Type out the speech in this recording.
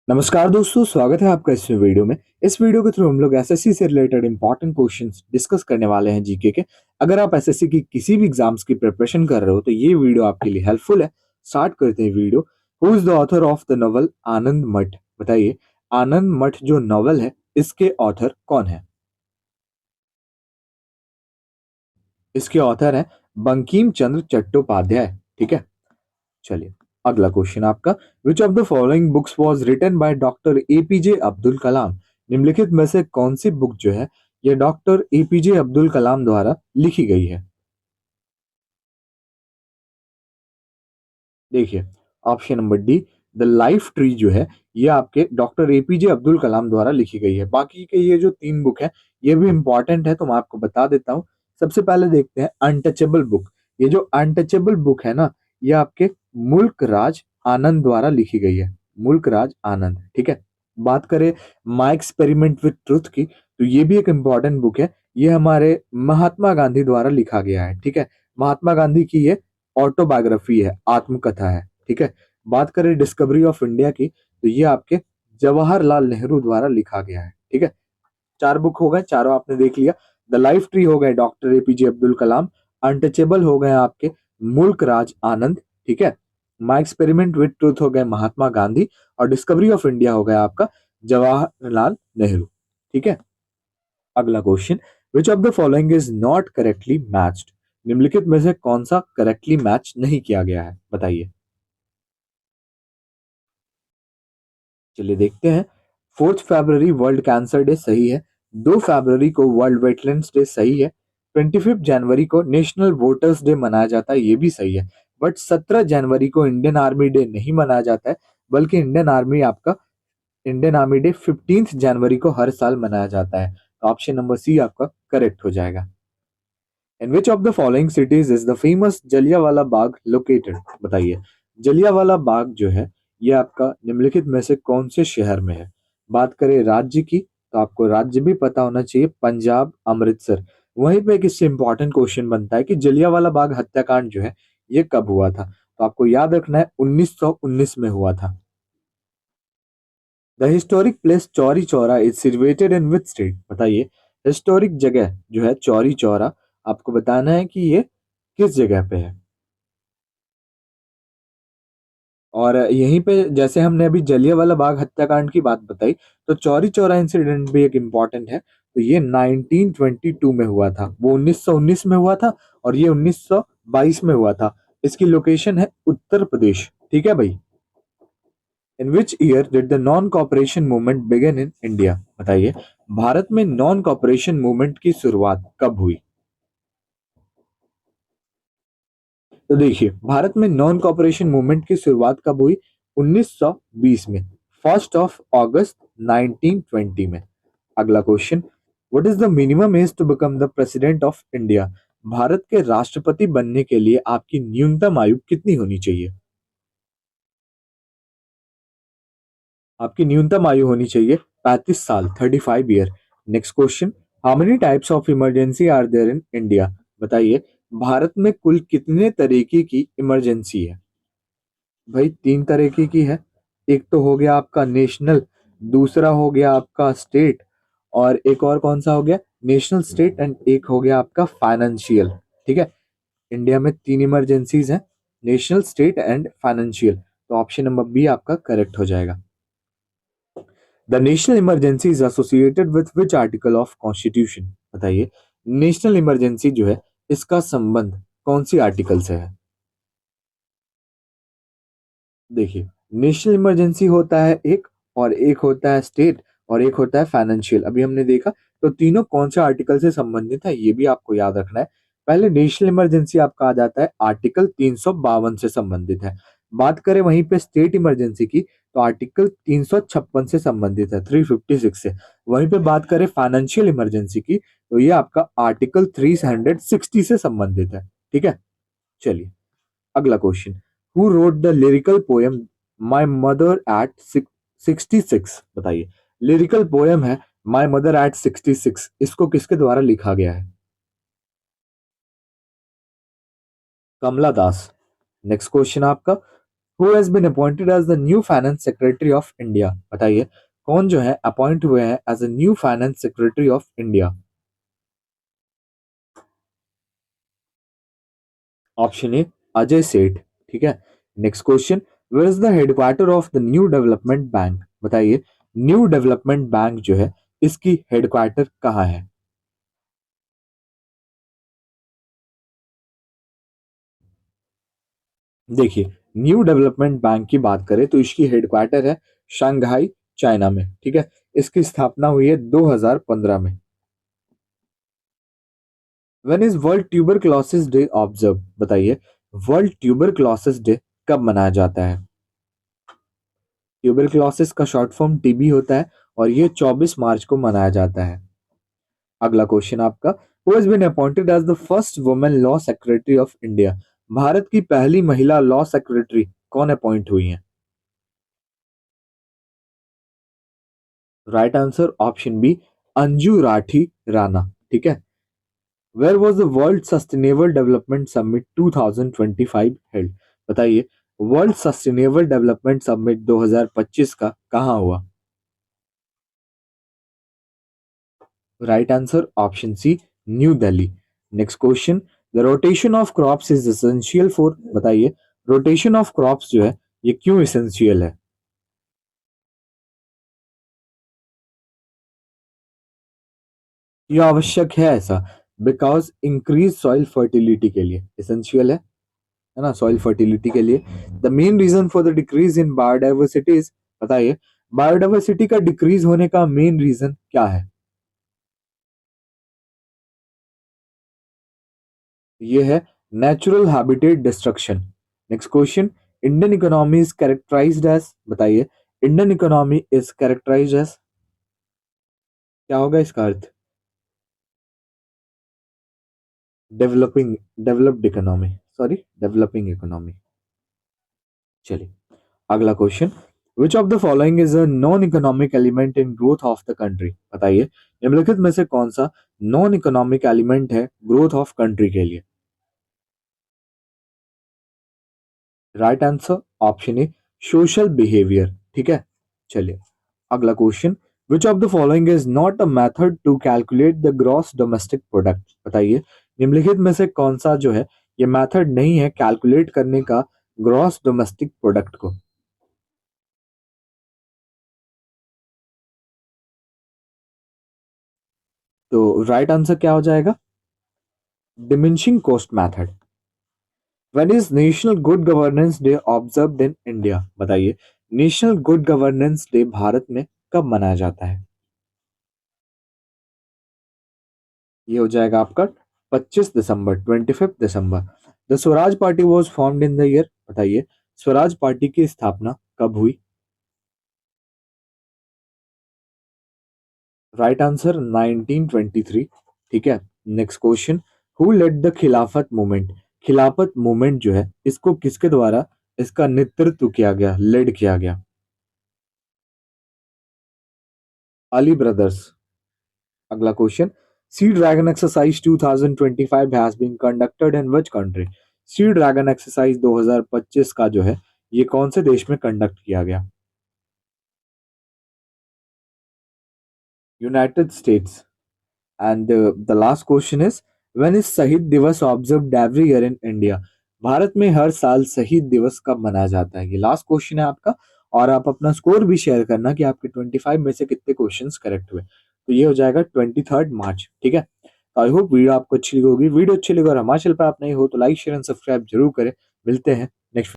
नमस्कार दोस्तों, स्वागत है आपका इस वीडियो में। इस वीडियो के थ्रू हम लोग एसएससी से रिलेटेड इंपॉर्टेंट क्वेश्चंस डिस्कस करने वाले हैं जीके के। अगर आप एसएससी की किसी भी एग्जाम्स की प्रिपरेशन कर रहे हो तो ये वीडियो आपके लिए हेल्पफुल है। स्टार्ट करते हैं video. Who is the author of the novel Anand Math? बताइए, आनंद मठ जो नॉवल है इसके ऑथर कौन है? इसके ऑथर है बंकिम चंद्र चट्टोपाध्याय। ठीक है, चलिए अगला क्वेश्चन आपका। Which of the following books was written by doctor APJ Abdul Kalam? निम्नलिखित में से कौन सी बुक जो है ये डॉक्टर एपीजे अब्दुल कलाम द्वारा लिखी गई है? देखिए, option number D, the life tree जो है ये आपके डॉक्टर एपीजे अब्दुल कलाम द्वारा लिखी गई है। बाकी के ये जो तीन बुक है ये भी इंपॉर्टेंट है तो मैं आपको बता देता हूँ। सबसे पहले देखते हैं अनटचेबल बुक। ये जो अनटचेबल बुक है ना, ये आपके मुल्क राज आनंद द्वारा लिखी गई है। मुल्क राज आनंद, ठीक है। बात करें माई एक्सपेरिमेंट विथ ट्रुथ की, तो ये भी एक इम्पॉर्टेंट बुक है। ये हमारे महात्मा गांधी द्वारा लिखा गया है, ठीक है। महात्मा गांधी की ये ऑटोबायोग्राफी है, आत्मकथा है, ठीक है। बात करें डिस्कवरी ऑफ इंडिया की, तो ये आपके जवाहरलाल नेहरू द्वारा लिखा गया है, ठीक है। चार बुक हो गए, चारों आपने देख लिया। द लाइफ ट्री हो गए डॉक्टर एपीजे अब्दुल कलाम, अनटचेबल हो गए आपके मुल्क राज आनंद, ठीक है। माई एक्सपेरिमेंट विद ट्रूथ हो गए महात्मा गांधी, और डिस्कवरी ऑफ इंडिया हो गया आपका जवाहरलाल नेहरू, ठीक है। अगला question, which of the following is not correctly matched? निम्नलिखित में से कौन सा करेक्टली मैच नहीं किया गया है? बताइए। चलिए देखते हैं। 4 फरवरी वर्ल्ड कैंसर डे सही है। 2 फरवरी को वर्ल्ड वेटलैंड्स डे सही है। 25 जनवरी को नेशनल वोटर्स डे मनाया जाता है, ये भी सही है। बट 17 जनवरी को इंडियन आर्मी डे नहीं मनाया जाता है, बल्कि इंडियन आर्मी डे 15 जनवरी को हर साल मनाया जाता है। तो ऑप्शन नंबर सी आपका करेक्ट हो जाएगा। In which of the following cities is the famous Jallianwala Bagh located? बताइए, जलियांवाला बाग जो है ये आपका निम्नलिखित में से कौन से शहर में है? बात करें राज्य की, तो आपको राज्य भी पता होना चाहिए, पंजाब, अमृतसर। वहीं पे एक इससे इंपॉर्टेंट क्वेश्चन बनता है कि जलियांवाला बाग हत्याकांड जो है ये कब हुआ था? तो आपको याद रखना है 1919 में हुआ था। The historic place Chauri Chaura is situated in which state? बताइए, हिस्टोरिक जगह जो है चौरी चौरा, आपको बताना है कि ये किस जगह पे है। और यहीं पे जैसे हमने अभी जलियांवाला बाग हत्याकांड की बात बताई, तो चौरी चौरा इंसिडेंट भी एक इम्पॉर्टेंट है। तो ये 1922 में हुआ था, वो 1919 में हुआ था, और ये 1922 में हुआ था। इसकी लोकेशन है उत्तर प्रदेश, ठीक है भाई। In which year did the non cooperation movement begin in India? बताइए, भारत में नॉन कॉपरेशन मूवमेंट की शुरुआत कब हुई? तो देखिए, भारत में नॉन कॉपरेशन मूवमेंट की शुरुआत कब हुई? 1920 में, 1 अगस्त 1920 में। अगला question, what is the minimum age to become the president of India? Bharat के राष्ट्रपति बनने के लिए आपकी न्यूनतम आयु कितनी होनी चाहिए? आपकी न्यूनतम आयु होनी चाहिए 35 साल, 35 year. Next question, how many types of emergency are there in India? बताइए, भारत में कुल कितने तरीके की इमरजेंसी है? भाई 3 तरीके की है। एक तो हो गया आपका नेशनल, दूसरा हो गया आपका स्टेट, और एक और कौन सा हो गया? नेशनल, स्टेट एंड एक हो गया आपका फाइनेंशियल, ठीक है। इंडिया में 3 इमरजेंसीज हैं, नेशनल, स्टेट एंड फाइनेंशियल। तो ऑप्शन नंबर बी आपका करेक्ट हो जाएगा। The national emergency is associated with which article of constitution? बताइए, नेशनल इमरजेंसी जो है इसका संबंध कौन सी आर्टिकल से है? देखिए, नेशनल इमरजेंसी होता है एक, और एक होता है स्टेट, और एक होता है फाइनेंशियल। अभी हमने देखा, तो तीनों कौन से आर्टिकल से संबंधित है ये भी आपको याद रखना है। पहले नेशनल इमरजेंसी आपका आ जाता है आर्टिकल 352 से संबंधित है। बात करें वहीं पे स्टेट इमरजेंसी की, तो आर्टिकल 356 से संबंधित है, 356 से। वहीं पे बात करें फाइनेंशियल इमरजेंसी की, तो ये आपका आर्टिकल 360 से संबंधित है, ठीक है। चलिए अगला question, who wrote the lyrical poem my mother eight 66? बताइए, लिरिकल पोएम है माई मदर एट 66, इसको किसके द्वारा लिखा गया है? कमला दास। नेक्स्ट क्वेश्चन आपका, who has been appointed as the new finance secretary of India? बताइए कौन जो है अपॉइंट हुए हैं as a new finance secretary of India? Option A Ajay Seth. ठीक है। Next question, where is the headquarter of the new development bank? बताइए new development bank जो है इसकी हेडक्वार्टर कहाँ है? देखिए न्यू डेवलपमेंट बैंक की बात करें तो इसकी हेडक्वार्टर है शंघाई, चाइना में। ठीक है। इसकी स्थापना हुई है 2015 में। When is world tuberculosis day observe? बताइए वर्ल्ड ट्यूबरक्लोसिस डे कब मनाया जाता है? ट्यूबरक्लोसिस का शॉर्ट फॉर्म टीबी होता है और ये 24 मार्च को मनाया जाता है। अगला क्वेश्चन आपका, who has been appointed as the first women law secretary of India? Bharat की पहली महिला लॉ सेक्रेटरी कौन अपॉइंट हुई हैं? Right answer option B Anju Rathi Rana. ठीक है। Where was the world sustainable development summit 2025 held? बताइए वर्ल्ड सस्टेनेबल डेवलपमेंट समिट 2025 का कहाँ हुआ? Right answer option C New Delhi. Next question, the rotation of crops is essential for? बताइए रोटेशन ऑफ क्रॉप्स जो है ये क्यों एसेंशियल है? ये आवश्यक है ऐसा बिकॉज इंक्रीज सॉइल फर्टिलिटी के लिए एसेंशियल है ना, सॉइल फर्टिलिटी के लिए। The main reason for the decrease in biodiversity is? बताइए बायोडाइवर्सिटी का डिक्रीज होने का मेन रीजन क्या है? ये है natural habitat destruction. Next question, Indian economy is characterised as? बताइए Indian economy is characterised as, क्या होगा इसका अर्थ? Developing, developed economy, sorry developing economy. चलिए अगला question, which of the following is a non economic element in growth of the country? बताइए निम्नलिखित में से कौन सा नॉन इकोनॉमिक एलिमेंट है ग्रोथ ऑफ कंट्री के लिए? Right answer option A social behaviour. ठीक है। चलिए अगला question, which of the following is not a method to calculate the gross domestic product? बताइए निम्नलिखित में से कौन सा जो है ये मेथड नहीं है कैलकुलेट करने का ग्रॉस डोमेस्टिक प्रोडक्ट को? तो राइट आंसर क्या हो जाएगा? Diminishing cost method. When is national good governance day observed in India? बताइए national good governance day Bharat में कब मनाया जाता है? ये हो जाएगा आपका 25 दिसंबर, 25 दिसंबर। The Swaraj party was formed in the year? बताइए स्वराज पार्टी की स्थापना कब हुई? Right answer 1923। ठीक है। Next question, who led the Khilafat movement? Khilafat movement जो है इसको किसके द्वारा इसका नेतृत्व किया गया, लेड किया गया? अली ब्रदर्स। अगला question, sea dragon exercise 2025 has been conducted in which country? Sea dragon exercise 2025 का जो है ये कौन से देश में कंडक्ट किया गया? United states. And the last question is, when is शहीद दिवस observed every year in India? Bharat में हर साल शहीद दिवस कब मनाया जाता है? ये लास्ट क्वेश्चन है आपका। और आप अपना स्कोर भी शेयर करना कि आपके 25 में से कितने क्वेश्चंस करेक्ट हुए। तो ये हो जाएगा 23 मार्च। ठीक है। आई होप वीडियो आपको अच्छी लगी होगी। वीडियो अच्छी लगी और हमारे चैनल पर आप नहीं हो तो लाइक शेयर एंड सब्सक्राइब जरूर करें। मिलते हैं